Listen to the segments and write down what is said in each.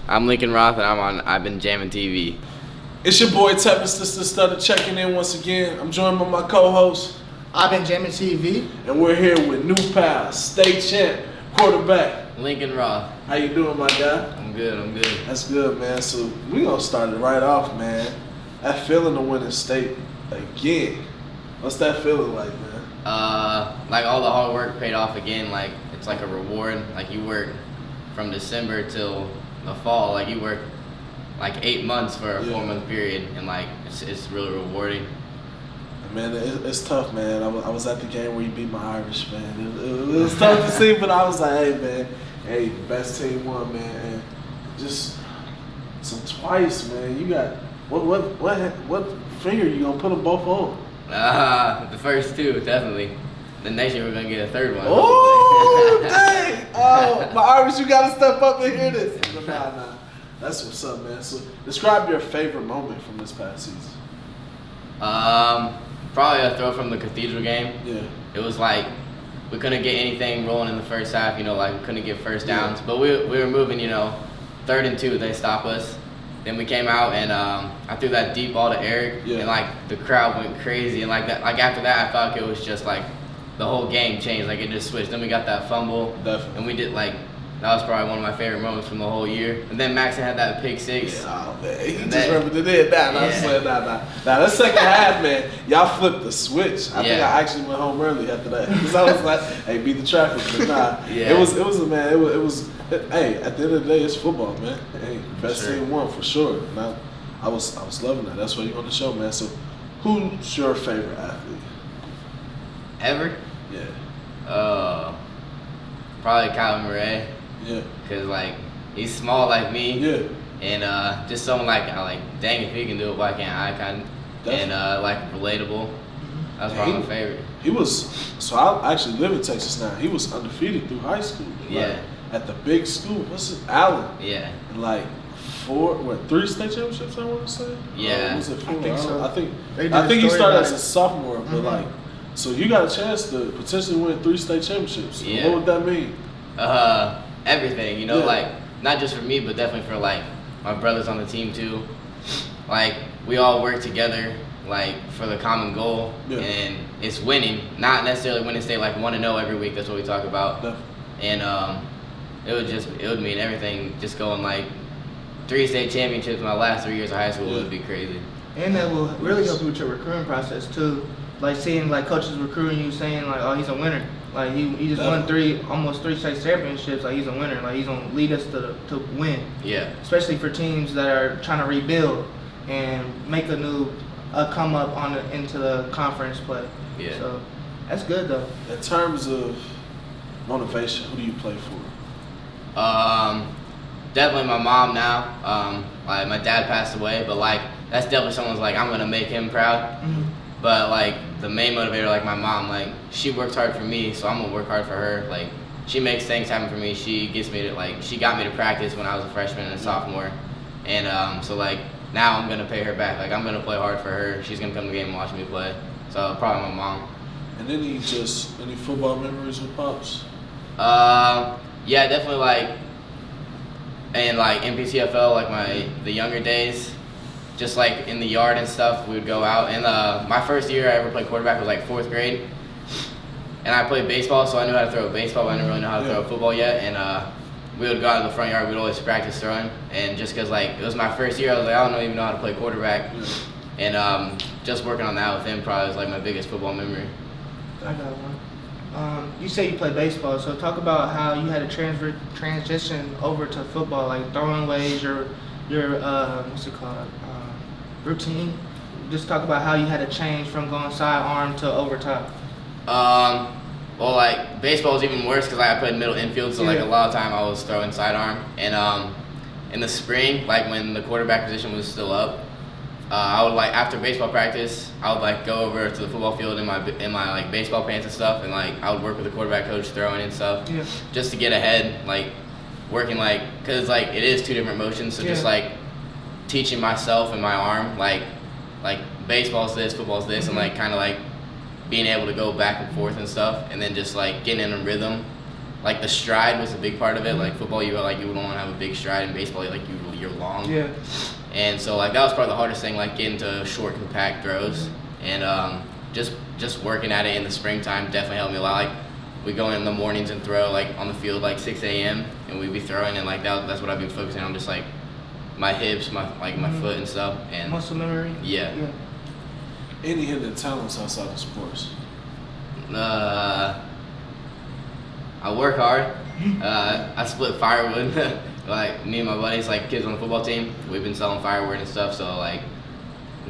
I'm Lincoln Roth, and I've been jamming TV. It's your boy Tevin, Sister Studdard, checking in once again. I'm joined by my co-host. I've been jamming TV. And we're here with new pal, state champ, quarterback. Lincoln Roth. How you doing, my guy? I'm good. That's good, man. So we gonna start it right off, man. That feeling to win in state again. What's that feeling like, man? Like all the hard work paid off again. Like it's like a reward. Like you work from December till the fall. Like you work like 8 months for a 4-month period, and like it's really rewarding. Man, it's tough, man. I was at the game where you beat my Irish, man. It was tough to see, but I was like, hey, man, the best team won, man. And just twice, man. You got what finger you gonna put them both on? The first two, definitely. The next year we're gonna get a third one. Oh, dang! Oh, my Irish, you gotta step up and hear this. Nah. That's what's up, man. So, describe your favorite moment from this past season. Probably a throw from the Cathedral game. Yeah. It was like we couldn't get anything rolling in the first half. Like we couldn't get first downs, but we were moving. 3rd and 2, they stop us. Then we came out and I threw that deep ball to Eric, and like the crowd went crazy. And like that, like after that, I felt like it was just like the whole game changed. Like it just switched. Then we got that fumble, definitely, and we did like. That was probably one of my favorite moments from the whole year. And then Maxon had that pick 6. Yeah, oh, man. He just represented it. Nah, that second half, man, y'all flipped the switch. I think I actually went home early after that. Because I was like, hey, beat the traffic. But nah, it was hey, at the end of the day, it's football, man. Hey, best team won for sure. And I was loving that. That's why you're on the show, man. So, who's your favorite athlete? Ever? Yeah. Probably Kyler Murray. Yeah. Cause like he's small like me. Yeah. And just someone like dang, if he can do it, why can't I? Kind of. And like relatable. That's probably my favorite. He was. So I actually live in Texas now. He was undefeated through high school. Yeah. At the big school. What's it? Allen. Yeah. And like 3 state championships, I want to say. Yeah. Was it 4? I think so. I think he started as a sophomore, but like, so you got a chance to potentially win 3 state championships. Yeah. What would that mean? Everything, like not just for me, but definitely for like my brothers on the team too. Like we all work together, like for the common goal, and it's winning, not necessarily winning state like 1-0 every week. That's what we talk about. Definitely. And it would mean everything. Just going like 3 state championships in my last 3 years of high school would be crazy. And that will really help you with your recruiting process too. Like seeing like coaches recruiting you, saying like, oh, he's a winner. Like he just won almost 3 state championships. Like he's a winner. Like he's gonna lead us to win. Yeah. Especially for teams that are trying to rebuild and make a come up into the conference play. Yeah. So that's good though. In terms of motivation, who do you play for? Definitely my mom now. Like my dad passed away, but like that's definitely someone's like I'm gonna make him proud. Mm-hmm. But like the main motivator, like my mom, like she works hard for me, so I'm gonna work hard for her. Like she makes things happen for me. She gets me to she got me to practice when I was a freshman and a sophomore, and so like now I'm gonna pay her back. Like I'm gonna play hard for her. She's gonna come to the game and watch me play. So probably my mom. And any football memories with Pops? Yeah, definitely like NPCFL, like the younger days. Just like in the yard and stuff, we would go out. And my first year I ever played quarterback was like 4th grade. And I played baseball, so I knew how to throw a baseball, but I didn't really know how to throw a football yet. And we would go out in the front yard, we'd always practice throwing. And just because like it was my first year, I was like, I don't even know how to play quarterback. And just working on that with him probably was like my biggest football memory. I got one. You say you play baseball, so talk about how you had to transition over to football, like throwing ways, your what's it called? Routine. Just talk about how you had to change from going sidearm to over top. Well, like baseball was even worse because I played middle infield, so like a lot of time I was throwing sidearm. And in the spring, like when the quarterback position was still up, I would like after baseball practice, I would like go over to the football field in my like baseball pants and stuff, and like I would work with the quarterback coach throwing and stuff, just to get ahead, like working like because like it is 2 different motions, so just like teaching myself and my arm like baseball's this, football's this, and like kind of like being able to go back and forth and stuff, and then just like getting in a rhythm like the stride was a big part of it. Like football, you want to have a big stride. In baseball, you're long. Yeah. And so like that was probably the hardest thing, like getting to short, compact throws, and just working at it in the springtime definitely helped me a lot. Like we go in the mornings and throw like on the field like 6 a.m. and we'd be throwing, and like that's what I've been focusing on, just like my hips, my foot and stuff, and muscle memory. Yeah. Any hidden talents outside of sports? I work hard. I split firewood. Like me and my buddies, like kids on the football team, we've been selling firewood and stuff. So like,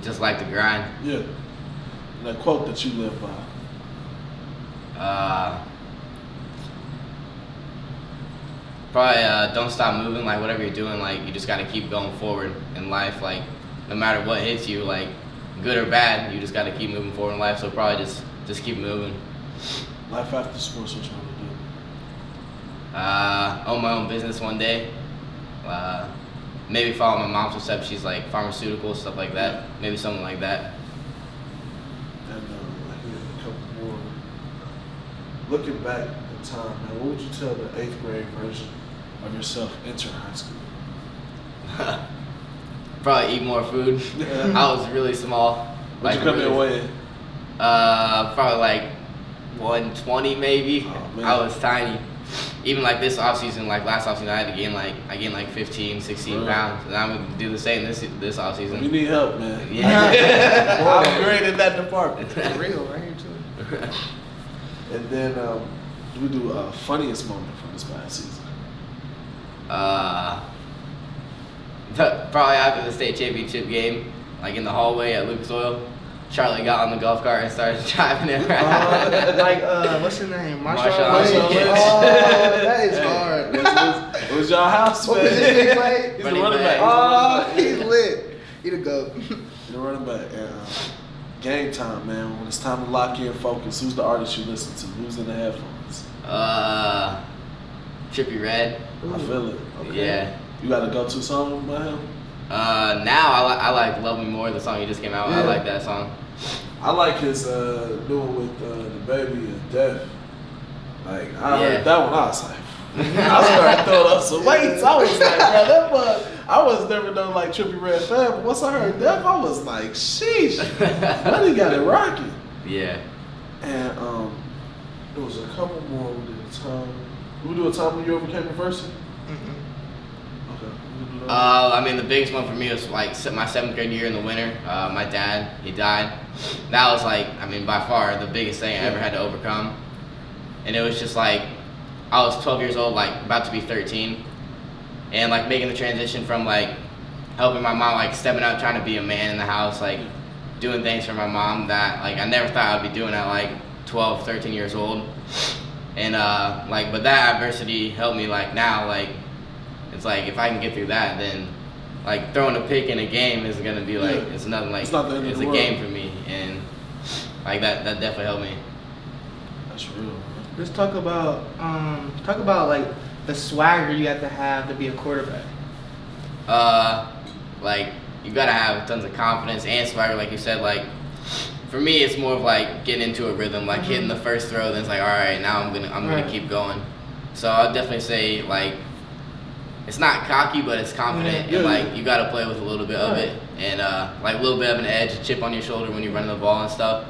just like to grind. Yeah. That quote that you live by. Probably don't stop moving. Like whatever you're doing, like you just gotta keep going forward in life. Like no matter what hits you, like good or bad, you just gotta keep moving forward in life. So probably just keep moving. Life after sports, what you want to do? Own my own business one day. Maybe follow my mom's footsteps. She's like pharmaceuticals, stuff like that. Maybe something like that. And I hear a couple more. Looking back in time, man, what would you tell the 8th grade version of yourself entering high school? Probably eat more food. I was really small. What'd you come in weighing? Probably like 120 maybe. Oh, man. I was tiny. Even like this offseason, like last offseason, I gained like 15, 16 Really? pounds, and I'm gonna do the same this offseason. You need help, man. Yeah. I'm great in that department. For real, right here too. And then we do funniest moment from this past season. Probably after the state championship game, like in the hallway at Lucas Oil, Charlie got on the golf cart and started driving it around. What's his name? Marshawn Lynch. Lynch. Oh, that is hard. It was y'all house, man. What does this nigga play? He's the Running running back. back. Oh, he's lit. He the GOAT. The running back. And, game time, man. When it's time to lock in, focus. Who's the artist you listen to? Who's in the headphones? Trippie Redd. I feel it. Okay. Yeah. You got a go-to song by him? Now I like Love Me More, the song he just came out with. Yeah. I like that song. I like his new one with the baby and Def. Like I Yeah. heard that one, I was like, I started throwing up some weights. I was like, bro, that was. I was never known like Trippie Redd fan, but once I heard Def, I was like, sheesh, Buddy got it rocking. Yeah. And there was a couple more. We did a time. We do a time when you overcame adversity. Okay. we can do that. I mean, the biggest one for me was like my 7th grade year in the winter. My dad, he died. That was like, I mean, by far the biggest thing I ever had to overcome. And it was just like, I was 12 years old, like about to be 13. And like making the transition from like helping my mom, like stepping out, trying to be a man in the house, like doing things for my mom that like I never thought I'd be doing at like 12, 13 years old. And like, but that adversity helped me like now, like, it's like if I can get through that, then like throwing a pick in a game is gonna be like it's nothing, like It's not the end of it's the a world. game for me, and like that definitely helped me. That's real, man. Let's talk about like the swagger you have to be a quarterback. Like you gotta have tons of confidence and swagger, like you said. Like for me, it's more of like getting into a rhythm, like hitting the first throw, then it's like, all right, now I'm gonna Right. keep going. So I'd definitely say like it's not cocky, but it's confident, Yeah. and like you gotta play with a little bit of Right. it, and like a little bit of an edge, a chip on your shoulder when you're running the ball and stuff.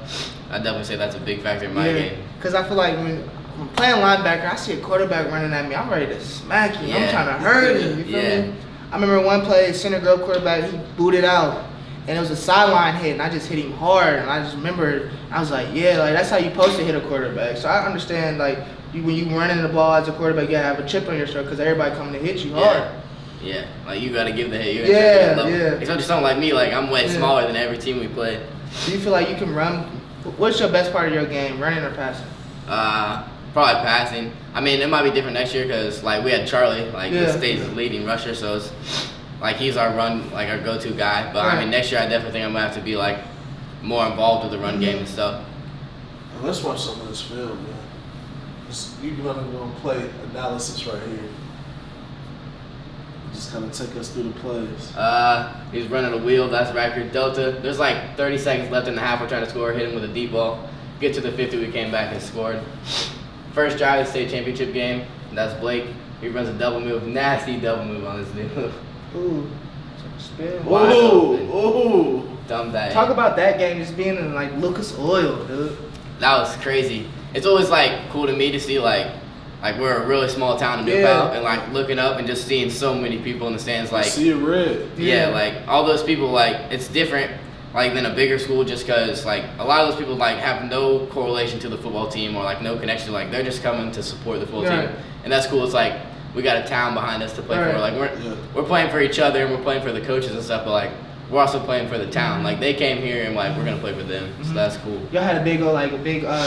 I'd definitely say that's a big factor in my game. Because I feel like when I'm playing linebacker, I see a quarterback running at me, I'm ready to smack you. I'm Yeah. trying to hurt him. You feel Yeah. me? I remember one play, center girl quarterback, he booted out. And it was a sideline hit, and I just hit him hard. And I just remember, I was like, yeah, like that's how you supposed to hit a quarterback. So I understand, like, when you running the ball as a quarterback, you gotta have a chip on your shoulder because everybody coming to hit you hard. Yeah, like you gotta give the hit. You're Yeah, level. yeah. Especially someone like me, like I'm way Yeah. smaller than every team we play. Do you feel like you can run? What's your best part of your game, running or passing? Probably passing. I mean, it might be different next year because like we had Charlie, like Yeah. the state's leading rusher, so it's like he's our go-to guy. But I Right. mean, next year I definitely think I'm gonna have to be like more involved with the run game and stuff. And let's watch some of this film, man. You're gonna go play analysis right here. Just kind of take us through the plays. He's running a wheel. That's record Delta. There's like 30 seconds left in the half. We're trying to score. Hit him with a deep ball. Get to the 50. We came back and scored. first drive of the state championship game. That's Blake. He runs a double move, nasty double move on this dude. Ooh, spin. Wide open. Ooh. Dumb that. Talk about that game just being in like Lucas Oil, dude. That was crazy. It's always like cool to me to see like we're a really small town in New Pal, and like looking up and just seeing so many people in the stands. Like see it red. Yeah, like all those people. Like it's different. Like than a bigger school, just because like a lot of those people like have no correlation to the football team or like no connection. Like they're just coming to support the football team, and that's cool. It's like we got a town behind us to play for. Like we're playing for each other and we're playing for the coaches and stuff. But like we're also playing for the town. Like they came here and like we're gonna play for them. So that's cool. Y'all had a big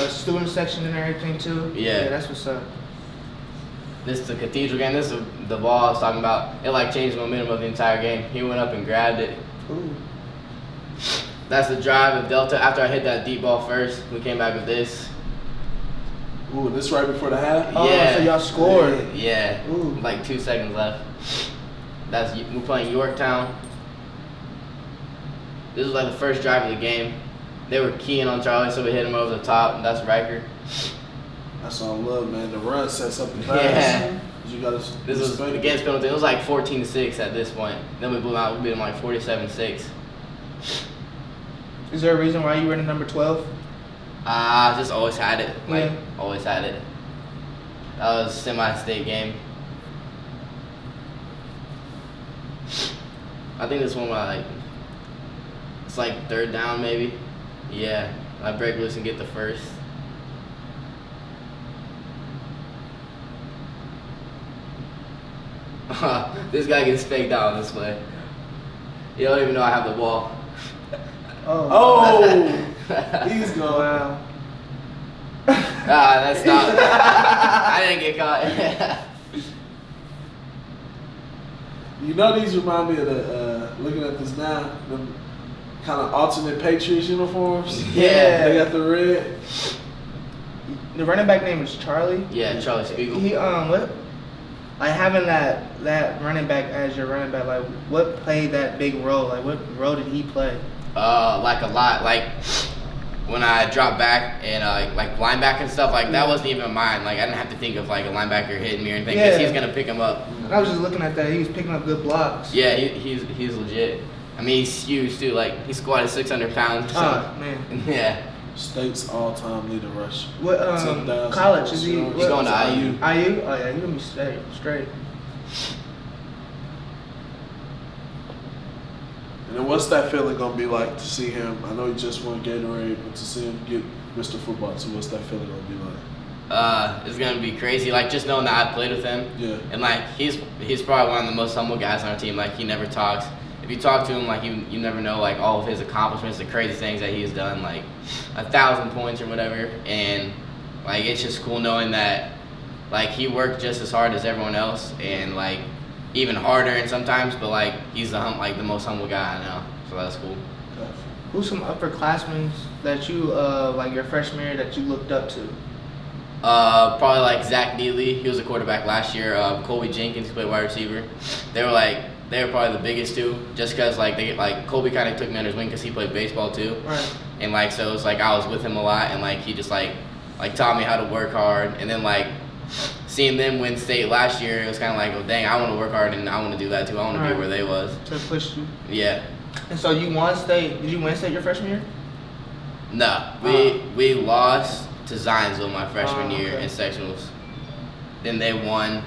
student section and everything too. Yeah, that's what's up. This is the Cathedral game. This is the ball I was talking about. It like changed the momentum of the entire game. He went up and grabbed it. Ooh. That's the drive of Delta. After I hit that deep ball first, we came back with this. Ooh, this right before the half? Yeah. Oh, so y'all scored. Yeah. Ooh. Like 2 seconds left. We're playing Yorktown. This was like the first drive of the game. They were keying on Charlie, so we hit him over the top. That's Riker. That's all I love, man. The run sets up the pass. Yeah. You gotta. This was against penalty. It was like 14-6 at this point. Then we blew out. We beat them like 47-6. Is there a reason why you were in number 12? Just always had it. Like always had it. That was semi-state game. I think this one it's like third down maybe. Yeah, I break loose and get the first. This guy gets faked out on this play. You don't even know I have the ball. Oh, he's gone. Wow. That's not. I didn't get caught. You know, these remind me of the looking at this now, them kind of alternate Patriots uniforms. Yeah. They got the red. The running back name is Charlie. Yeah, Charlie Spiegel. He what? Like having that running back as your running back, like what played that big role? Like what role did he play? Like a lot. Like when I dropped back and like linebacker and stuff, like that wasn't even mine. Like I didn't have to think of like a linebacker hitting me or anything because he's gonna pick him up. I was just looking at that. He was picking up good blocks. Yeah, he's legit. I mean, he's huge too. Like he squatted 600 pounds. So. Oh man. Yeah. State's all-time leader rush. What college is he? He's going to IU. IU? Oh yeah, he's gonna be straight. And then what's that feeling gonna be like to see him? I know he just won Gatorade, but to see him get Mr. Football too, what's that feeling gonna be like? It's gonna be crazy. Like just knowing that I played with him. Yeah. And like he's probably one of the most humble guys on our team. Like he never talks. If you talk to him, like you never know like all of his accomplishments, the crazy things that he's done, like 1,000 points or whatever. And like it's just cool knowing that like he worked just as hard as everyone else and like even harder and sometimes, but like he's the most humble guy I know. So that's cool. Okay. Who's some upperclassmen that you like your freshman year that you looked up to? Probably like Zach Neely. He was a quarterback last year. Colby Jenkins, who played wide receiver. They were probably the biggest two, just because Colby kind of took me under his wing because he played baseball too. Right. And like so it was like I was with him a lot, and like he just like taught me how to work hard. And then like seeing them win state last year, it was kind of like, oh dang, I want to work hard and I want to do that too. I want to be where they was. To push you. Yeah. And so you won state. Did you win state your freshman year? No, we lost to Zionsville my freshman year in sectionals. Then they won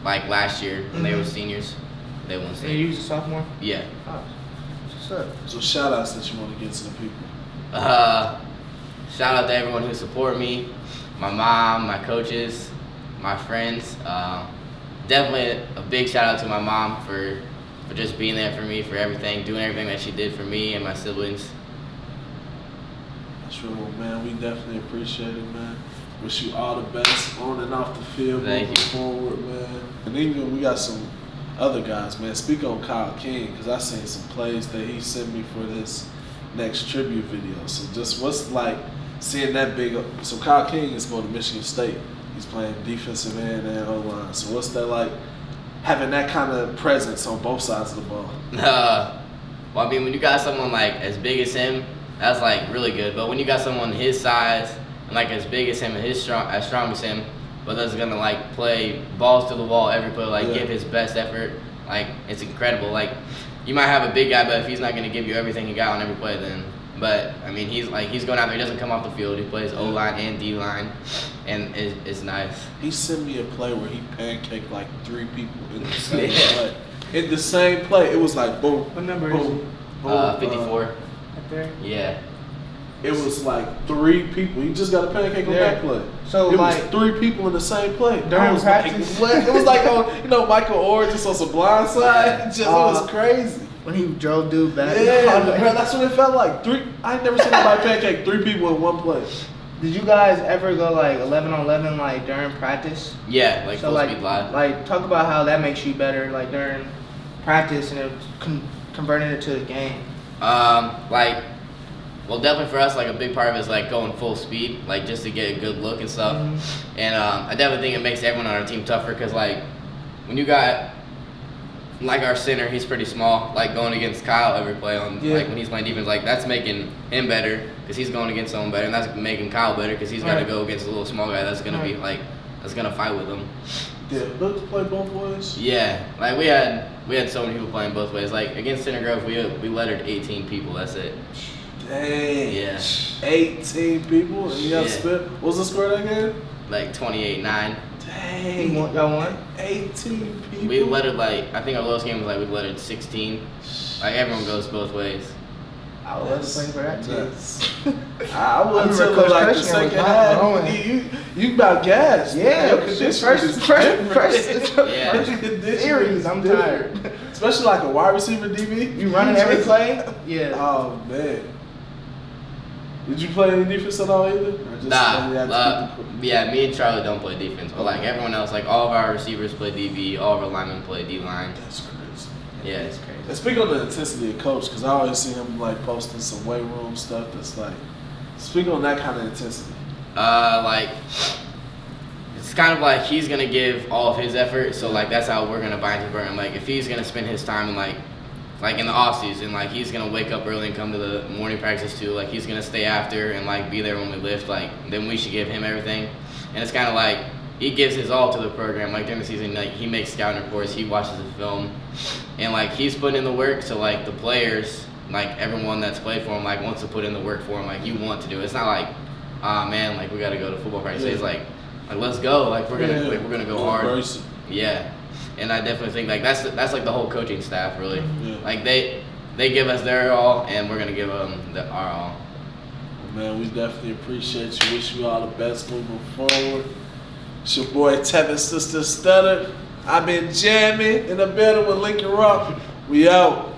like last year when they were seniors. They won state. And you was a sophomore? Yeah. Oh, what's up? So shout outs that you want to get to the people. Shout out to everyone who support me, my mom, my coaches, my friends. Definitely a big shout out to my mom for just being there for me, for everything, doing everything that she did for me and my siblings. That's real, man. We definitely appreciate it, man. Wish you all the best on and off the field, moving forward, man. And even we got some other guys, man. Speak on Kyle King, because I seen some plays that he sent me for this next tribute video. So just what's like seeing that big. So Kyle King is going to Michigan State. He's playing defensive end and O-line. So what's that like, having that kind of presence on both sides of the ball? Well, I mean, when you got someone like as big as him, that's like really good. But when you got someone his size and like as big as him and as strong as him, but that's gonna like play balls to the wall every play, like Yeah. give his best effort. Like it's incredible. Like you might have a big guy, but if he's not gonna give you everything he got on every play, then. But I mean, he's going out there. He doesn't come off the field. He plays O line and D line, and it's nice. He sent me a play where he pancaked like 3 people in the same play. In the same play, it was like boom. What number is boom, it? boom. 54. Right there. Yeah. It was like 3 people. He just got a pancake on Yeah. that play. So it like was 3 people in the same play. during I was practice? like, what? It was like on Michael Orr just on some blind side. It was crazy. when he drove dude back. Yeah, bro, that's what it felt like. I ain't never seen anybody pancake 3 people in one play. Did you guys ever go like 11 on 11 like during practice? Yeah, like So full like, speed live. like talk about how that makes you better, like during practice and it converting it to the game. Well, definitely for us, like a big part of it is like going full speed, like just to get a good look and stuff. Mm-hmm. And I definitely think it makes everyone on our team tougher because like when you got like our center, he's pretty small. Like going against Kyle every play on like when he's playing defense, like that's making him better because he's going against someone better, and that's making Kyle better because he's got to go against a little small guy that's gonna be like that's gonna fight with him. Yeah, look to play both ways. Yeah, like we had so many people playing both ways. Like against Center Grove, we lettered 18 people. That's it. Dang. Yeah. 18 people and you have to spit. What was the score of that game? Like 28-9. Dang. Y'all won? 18 people. We lettered like I think our lowest game was like we lettered 16. Like everyone goes both ways. I was playing for that too. I wouldn't remember tell Coach like the Cushing second was half. going. You about gas. Yeah, Your condition is first Yeah. series. I'm tired. Especially like a wide receiver DB. You running every play? Yeah. Oh man. Did you play any defense at all either? Or just Yeah, me and Charlie don't play defense, but like everyone else, like all of our receivers play DB, all of our linemen play D line. That's crazy. Yeah, it's crazy. And speak on the intensity of coach, because I always see him like posting some weight room stuff that's like, speak on that kind of intensity. Like it's kind of like he's gonna give all of his effort, so like that's how we're gonna buy into the program. Like if he's gonna spend his time in like in the off season, like he's gonna wake up early and come to the morning practice too. Like he's gonna stay after and like be there when we lift. Like then we should give him everything. And it's kind of like he gives his all to the program. Like during the season, like he makes scouting reports, he watches the film, and like he's putting in the work. So like the players, like everyone that's played for him, like wants to put in the work for him. Like you want to do it. It's not like, man, like we gotta go to football practice. It's like let's go. Like we're gonna go hard. Yeah. And I definitely think like that's like the whole coaching staff really. Yeah. Like they give us their all, and we're gonna give them our all. Well, man, we definitely appreciate you. Wish you all the best moving forward. It's your boy Tevin, sister Studdard. I've been jamming in the building with Lincoln Roth. We out.